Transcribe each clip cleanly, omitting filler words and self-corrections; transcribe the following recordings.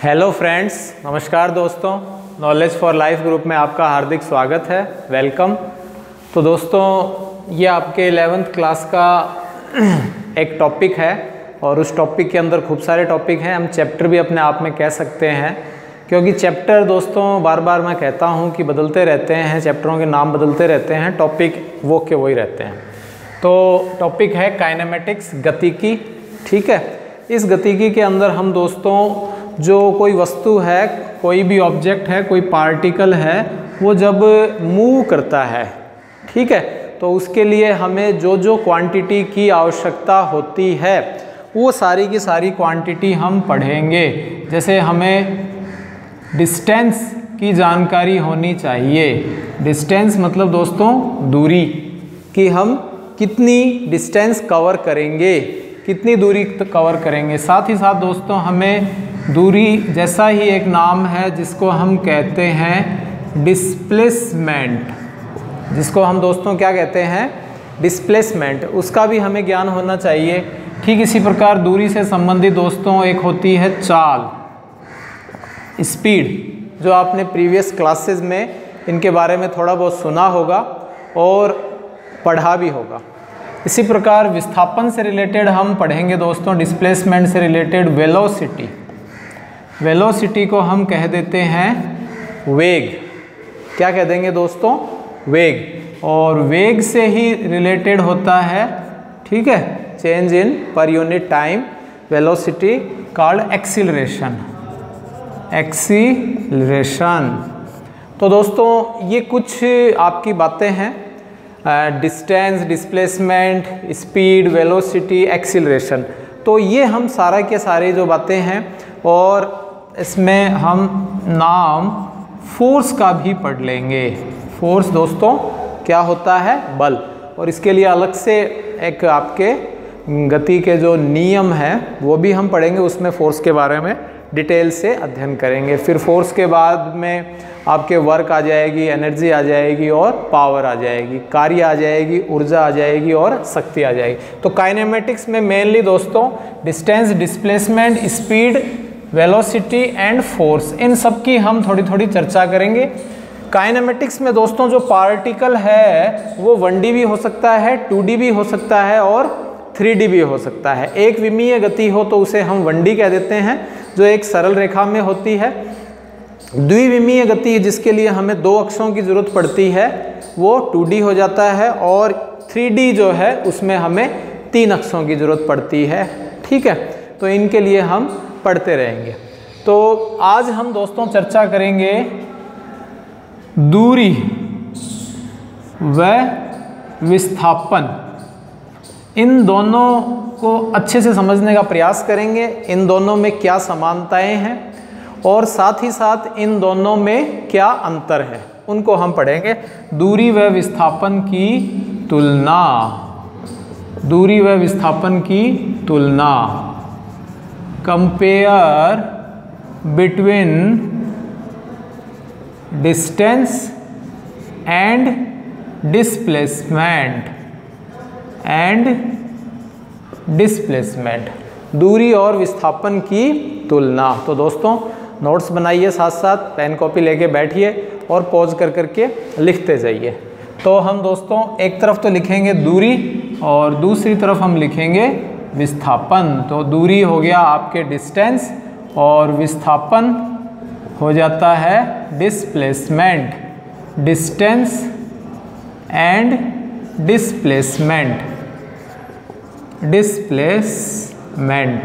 Hello friends, नमस्कार दोस्तों। Knowledge for life group में आपका हार्दिक स्वागत है, वेलकम। तो दोस्तों, ये आपके 11th क्लास का एक टॉपिक है और उस टॉपिक के अंदर खूब सारे टॉपिक हैं। हम चैप्टर भी अपने आप में कह सकते हैं, क्योंकि चैप्टर दोस्तों बार बार मैं कहता हूँ कि बदलते रहते हैं, चैप्टरों के नाम बदलते रहते हैं, टॉपिक वो के वही रहते हैं। तो टॉपिक है काइनेमेटिक्स, गतिकी। ठीक है, इस गतिकी के अंदर हम दोस्तों जो कोई वस्तु है, कोई भी ऑब्जेक्ट है, कोई पार्टिकल है, वो जब मूव करता है, ठीक है, तो उसके लिए हमें जो जो क्वांटिटी की आवश्यकता होती है वो सारी की सारी क्वांटिटी हम पढ़ेंगे। जैसे हमें डिस्टेंस की जानकारी होनी चाहिए। डिस्टेंस मतलब दोस्तों दूरी, कि हम कितनी डिस्टेंस कवर करेंगे, कितनी दूरी कवर करेंगे। साथ ही साथ दोस्तों हमें दूरी जैसा ही एक नाम है जिसको हम कहते हैं डिस्प्लेसमेंट, जिसको हम दोस्तों क्या कहते हैं, डिस्प्लेसमेंट, उसका भी हमें ज्ञान होना चाहिए। ठीक इसी प्रकार दूरी से संबंधित दोस्तों एक होती है चाल, स्पीड, जो आपने प्रीवियस क्लासेस में इनके बारे में थोड़ा बहुत सुना होगा और पढ़ा भी होगा। इसी प्रकार विस्थापन से रिलेटेड हम पढ़ेंगे दोस्तों, डिस्प्लेसमेंट से रिलेटेड वेलोसिटी। वेलोसिटी को हम कह देते हैं वेग। क्या कह देंगे दोस्तों, वेग। और वेग से ही रिलेटेड होता है, ठीक है, change in per unit time, velocity called acceleration. Acceleration. तो दोस्तों ये कुछ आपकी बातें हैं, distance, displacement, speed, velocity, acceleration. तो ये हम सारा के सारे जो बातें हैं, और इसमें हम नाम फोर्स का भी पढ़ लेंगे। फोर्स दोस्तों क्या होता है, बल। और इसके लिए अलग से एक आपके गति के जो नियम हैं वो भी हम पढ़ेंगे, उसमें फोर्स के बारे में डिटेल से अध्ययन करेंगे। फिर फोर्स के बाद में आपके वर्क आ जाएगी, एनर्जी आ जाएगी और पावर आ जाएगी, कार्य आ जाएगी, ऊर्जा आ जाएगी और शक्ति आ जाएगी। तो काइनेमेटिक्स में मेनली दोस्तों distance, displacement, speed, velocity and force, इन सब की हम थोड़ी थोड़ी चर्चा करेंगे। काइनेमेटिक्स में दोस्तों जो पार्टिकल है वो 1D भी हो सकता है, 2D भी हो सकता है और 3D भी हो सकता है। एक विमीय गति हो तो उसे हम 1D कह देते हैं, जो एक सरल रेखा में होती है। द्विविमीय गति जिसके लिए हमें 2 अक्षों की जरूरत पड़ती है वो 2D हो जाता है, और 3D जो है उसमें हमें 3 अक्षों की जरूरत पड़ती है। ठीक है, तो इनके लिए हम पढ़ते रहेंगे। तो आज हम दोस्तों चर्चा करेंगे दूरी व विस्थापन। इन दोनों को अच्छे से समझने का प्रयास करेंगे, इन दोनों में क्या समानताएं हैं और साथ ही साथ इन दोनों में क्या अंतर है, उनको हम पढ़ेंगे। दूरी व विस्थापन की तुलना, दूरी व विस्थापन की तुलना, compare between distance and displacement, दूरी और विस्थापन की तुलना। तो दोस्तों नोट्स बनाइए, साथ साथ पेन कॉपी लेके बैठिए और पॉज कर करके लिखते जाइए। तो हम दोस्तों एक तरफ तो लिखेंगे दूरी और दूसरी तरफ हम लिखेंगे विस्थापन। तो दूरी हो गया आपके डिस्टेंस और विस्थापन हो जाता है displacement. Distance and displacement, displacement.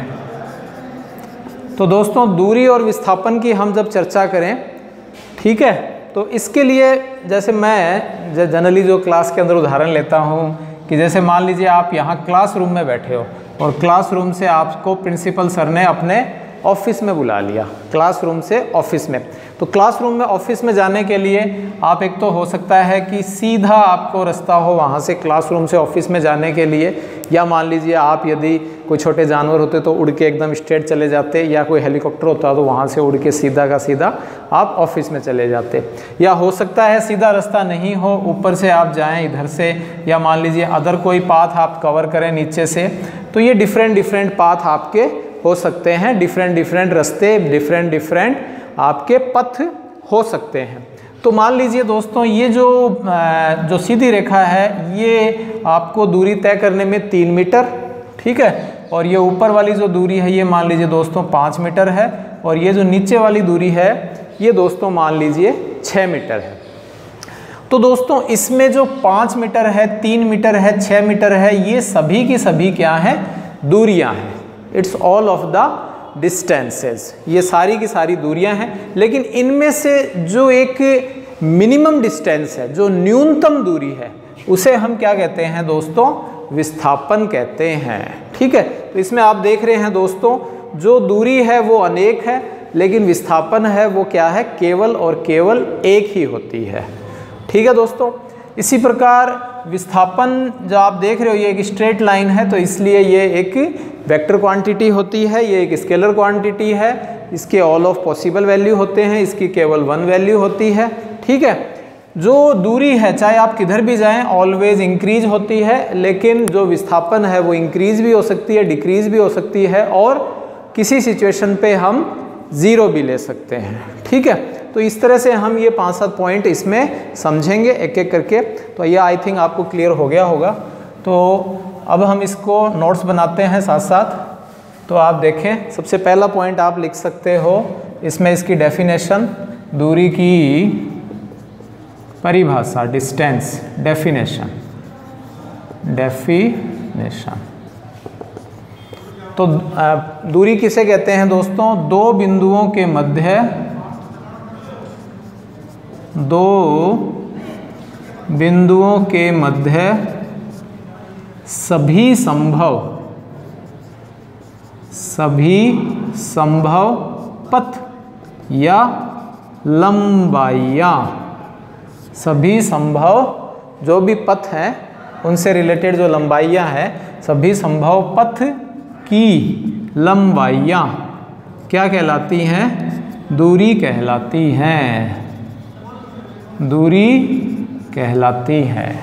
तो दोस्तों दूरी और विस्थापन की हम जब चर्चा करें, ठीक है, तो इसके लिए जैसे मैं जनरली जो क्लास के अंदर उदाहरण लेता हूँ कि जैसे मान लीजिए आप यहाँ क्लासरूम में बैठे हो और क्लासरूम से आपको प्रिंसिपल सर ने अपने ऑफिस में बुला लिया, क्लासरूम से ऑफिस में। तो क्लासरूम में ऑफिस में जाने के लिए आप, एक तो हो सकता है कि सीधा आपको रास्ता हो वहाँ से क्लासरूम से ऑफिस में जाने के लिए, या मान लीजिए आप यदि कोई छोटे जानवर होते तो उड़ के एकदम स्ट्रेट चले जाते, या कोई हेलीकॉप्टर होता तो वहाँ से उड़ के सीधा का सीधा आप ऑफिस में चले जाते। या हो सकता है सीधा रास्ता नहीं हो, ऊपर से आप जाएं इधर से, या मान लीजिए अदर कोई पाथ आप कवर करें नीचे से। तो ये डिफरेंट पाथ आपके हो सकते हैं, डिफरेंट रास्ते, डिफरेंट आपके पथ हो सकते हैं। तो मान लीजिए दोस्तों ये जो सीधी रेखा है ये आपको दूरी तय करने में 3 मीटर, ठीक है, और ये ऊपर वाली जो दूरी है ये मान लीजिए दोस्तों 5 मीटर है, और ये जो नीचे वाली दूरी है ये दोस्तों मान लीजिए 6 मीटर है। तो दोस्तों इसमें जो 5 मीटर है, 3 मीटर है, 6 मीटर है, ये सभी की सभी क्या हैं, दूरियां हैं। It's all of the distances, ये सारी की सारी दूरियां हैं। लेकिन इनमें से जो एक मिनिमम डिस्टेंस है, जो न्यूनतम दूरी है, उसे हम क्या कहते हैं दोस्तों, विस्थापन कहते हैं, ठीक है। तो इसमें आप देख रहे हैं दोस्तों जो दूरी है वो अनेक है, लेकिन विस्थापन है वो क्या है, केवल और केवल एक ही होती है, ठीक है दोस्तों। इसी प्रकार विस्थापन जो आप देख रहे हो ये एक स्ट्रेट लाइन है, तो इसलिए ये एक वेक्टर क्वांटिटी होती है, ये एक स्केलर क्वांटिटी है, इसके ऑल ऑफ पॉसिबल वैल्यू होते हैं, इसकी केवल 1 वैल्यू होती है, ठीक है। जो दूरी है चाहे आप किधर भी जाएं ऑलवेज इंक्रीज होती है, लेकिन जो विस्थापन है वो इंक्रीज भी हो सकती है, डिक्रीज भी हो सकती है, और किसी सिचुएशन पे हम 0 भी ले सकते हैं, ठीक है। तो इस तरह से हम ये 5-7 पॉइंट इसमें समझेंगे एक एक करके। तो ये आई थिंक आपको क्लियर हो गया होगा। तो अब हम इसको नोट्स बनाते हैं साथ साथ। तो आप देखें, सबसे पहला पॉइंट आप लिख सकते हो इसमें, इसकी डेफिनेशन, दूरी की परिभाषा, डिस्टेंस डेफिनेशन। तो दूरी किसे कहते हैं दोस्तों, दो बिंदुओं के मध्य सभी संभव पथ या लंबाइयाँ, सभी संभव जो भी पथ हैं उनसे रिलेटेड जो लंबाइयाँ हैं, सभी संभव पथ की लंबाइयाँ क्या कहलाती हैं, दूरी कहलाती हैं, दूरी कहलाती है,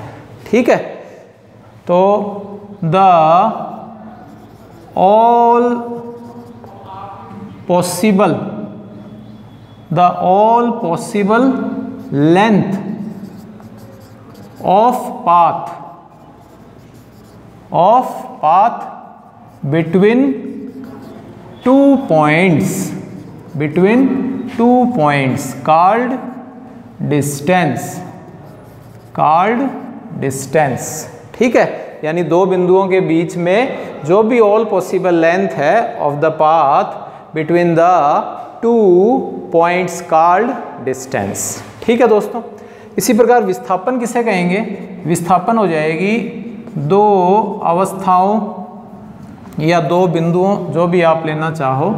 ठीक है। तो the all possible length of path between two points called distance, ठीक है। यानी दो बिंदुओं के बीच में जो भी ऑल पॉसिबल लेंथ है of the path between the two points called distance, ठीक है दोस्तों। इसी प्रकार विस्थापन किसे कहेंगे, विस्थापन हो जाएगी दो अवस्थाओं या दो बिंदुओं, जो भी आप लेना चाहो,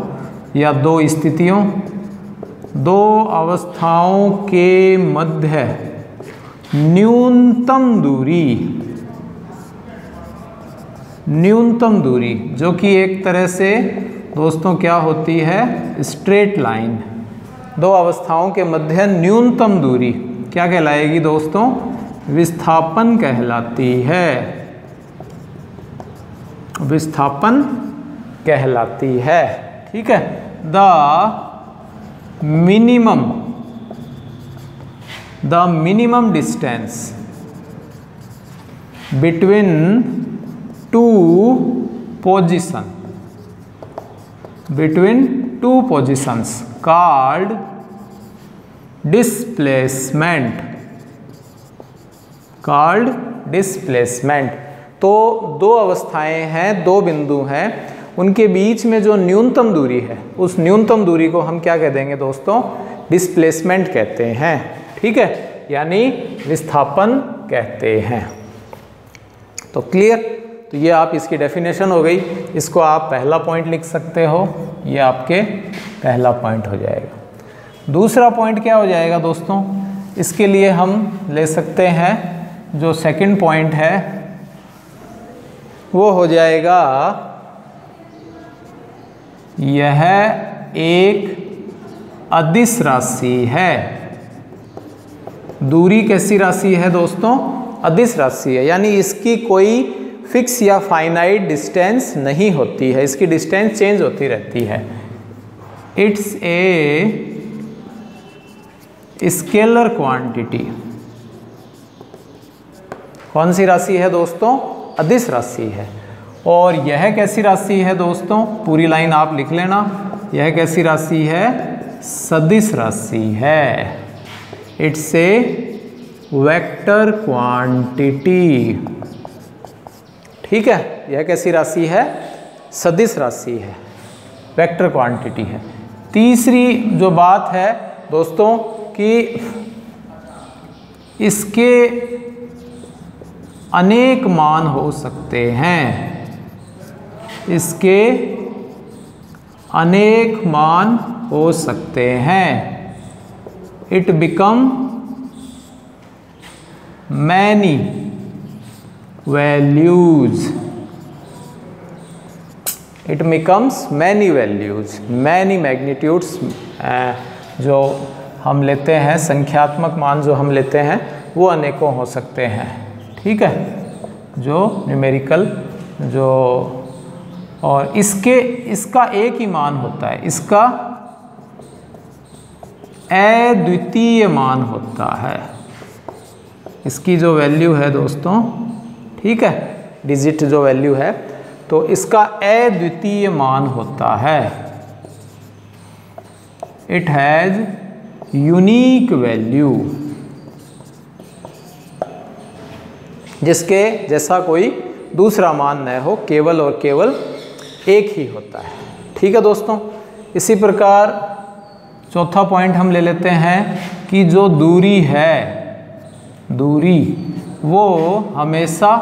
या दो स्थितियों, दो अवस्थाओं के मध्य न्यूनतम दूरी जो कि एक तरह से दोस्तों क्या होती है, स्ट्रेट लाइन। दो अवस्थाओं के मध्य न्यूनतम दूरी क्या कहलाएगी दोस्तों, विस्थापन कहलाती है, विस्थापन कहलाती है, ठीक है। The minimum distance between two positions called displacement. तो दो अवस्थाएं हैं, दो बिंदु हैं, उनके बीच में जो न्यूनतम दूरी है, उस न्यूनतम दूरी को हम क्या कह देंगे दोस्तों, डिस्प्लेसमेंट कहते हैं, ठीक है, यानी विस्थापन कहते हैं। तो क्लियर। तो ये आप इसकी डेफिनेशन हो गई, इसको आप पहला पॉइंट लिख सकते हो, ये आपके पहला पॉइंट हो जाएगा। दूसरा पॉइंट क्या हो जाएगा दोस्तों, इसके लिए हम ले सकते हैं जो सेकंड पॉइंट है वो हो जाएगा, यह एक अदिश राशि है। दूरी कैसी राशि है दोस्तों, अदिश राशि है, यानी इसकी कोई फिक्स या फाइनाइट डिस्टेंस नहीं होती है, इसकी डिस्टेंस चेंज होती रहती है। It's a scalar quantity. कौन सी राशि है दोस्तों? अदिश राशि है। और यह कैसी राशि है दोस्तों? पूरी लाइन आप लिख लेना। यह कैसी राशि है? सदिश राशि है। It's a vector quantity. ठीक है, यह कैसी राशि है? सदिश राशि है, वेक्टर क्वांटिटी है। तीसरी जो बात है दोस्तों कि इसके अनेक मान हो सकते हैं, इसके अनेक मान हो सकते हैं। It become many values. It becomes many values, many magnitudes. जो हम लेते हैं, संख्यात्मक मान जो हम लेते हैं वो अनेकों हो सकते हैं। ठीक है, जो न्यूमेरिकल जो, और इसका एक ही मान होता है, इसका अद्वितीय मान होता है। इसकी जो वैल्यू है दोस्तों, ठीक है, डिजिट जो वैल्यू है, तो इसका अद्वितीय मान होता है। इट हैज यूनिक वैल्यू, जिसके जैसा कोई दूसरा मान न हो, केवल और केवल एक ही होता है। ठीक है दोस्तों, इसी प्रकार चौथा पॉइंट हम ले लेते हैं कि जो दूरी है, दूरी वो हमेशा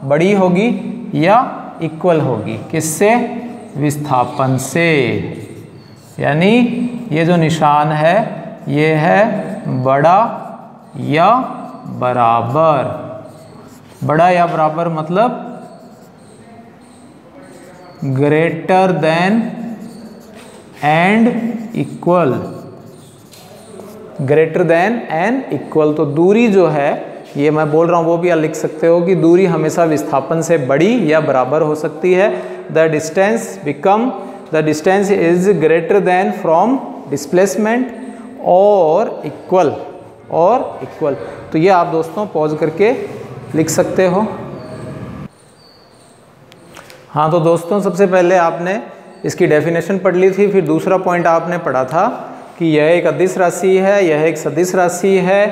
बड़ी होगी या इक्वल होगी, किससे? विस्थापन से। यानी ये जो निशान है ये है बड़ा या बराबर। बड़ा या बराबर मतलब greater than and equal, greater than and equal. तो दूरी जो है, ये मैं बोल रहा हूँ वो भी आप लिख सकते हो कि दूरी हमेशा विस्थापन से बड़ी या बराबर हो सकती है। The distance is greater than from displacement और इक्वल, तो ये आप दोस्तों पॉज करके लिख सकते हो। हाँ, तो दोस्तों सबसे पहले आपने इसकी डेफिनेशन पढ़ ली थी, फिर दूसरा पॉइंट आपने पढ़ा था कि यह एक अदिश राशि है, यह एक सदिश राशि है।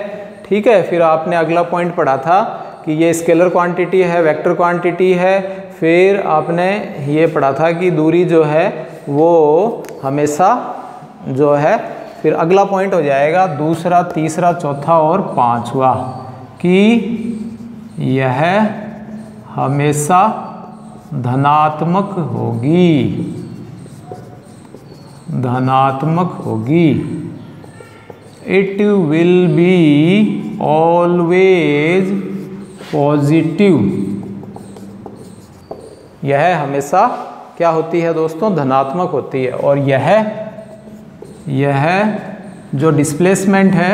ठीक है, फिर आपने अगला पॉइंट पढ़ा था कि ये स्केलर क्वांटिटी है, वेक्टर क्वांटिटी है। फिर आपने ये पढ़ा था कि दूरी जो है वो हमेशा जो है, फिर अगला पॉइंट हो जाएगा दूसरा, तीसरा, चौथा और पांचवा कि यह हमेशा धनात्मक होगी, धनात्मक होगी। It will be always positive. यह हमेशा क्या होती है दोस्तों? धनात्मक होती है। और यह जो डिस्प्लेसमेंट है,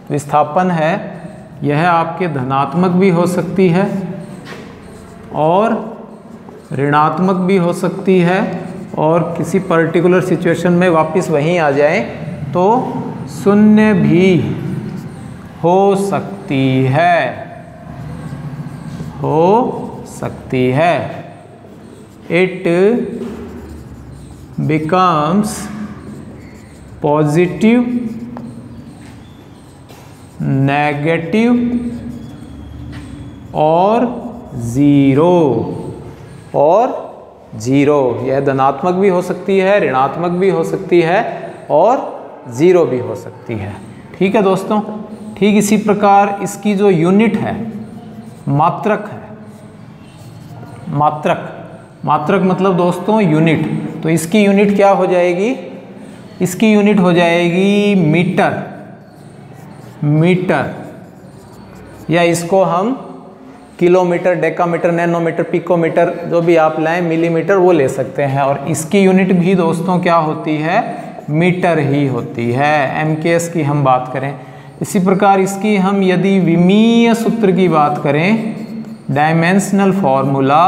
विस्थापन है, यह आपके धनात्मक भी हो सकती है और ऋणात्मक भी हो सकती है, और किसी पर्टिकुलर सिचुएशन में वापस वहीं आ जाए तो शून्य भी हो सकती है, हो सकती है। इट बिकम्स पॉजिटिव, नेगेटिव और ज़ीरो, यह धनात्मक भी हो सकती है, ऋणात्मक भी हो सकती है और ज़ीरो भी हो सकती है। ठीक है दोस्तों, ठीक इसी प्रकार इसकी जो यूनिट है मात्रक है। मात्रक मतलब दोस्तों यूनिट, तो इसकी यूनिट क्या हो जाएगी? इसकी यूनिट हो जाएगी मीटर, या इसको हम किलोमीटर, डेकामीटर, नैनोमीटर, पिकोमीटर, जो भी आप लाएं, मिलीमीटर वो ले सकते हैं। और इसकी यूनिट भी दोस्तों क्या होती है? मीटर ही होती है। MKS की हम बात करें। इसी प्रकार इसकी हम यदि विमीय सूत्र की बात करें, डायमेंशनल फॉर्मूला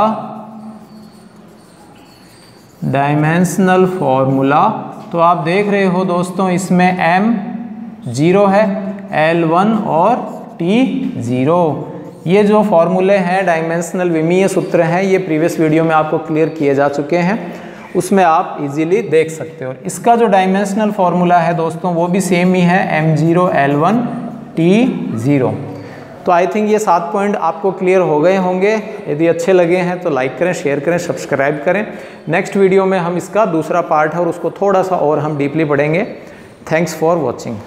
तो आप देख रहे हो दोस्तों, इसमें m 0 है, L1 और T 0। ये जो फॉर्मूले हैं डायमेंशनल विमीय सूत्र हैं, ये प्रीवियस वीडियो में आपको क्लियर किए जा चुके हैं, उसमें आप इजीली देख सकते हो। इसका जो डायमेंशनल फॉर्मूला है दोस्तों वो भी सेम ही है, m0 L1 T 0। तो आई थिंक ये 7 पॉइंट आपको क्लियर हो गए होंगे। यदि अच्छे लगे हैं तो लाइक करें, शेयर करें, सब्सक्राइब करें। नेक्स्ट वीडियो में हम इसका दूसरा पार्ट है और उसको थोड़ा सा और हम डीपली पढ़ेंगे। Thanks for watching.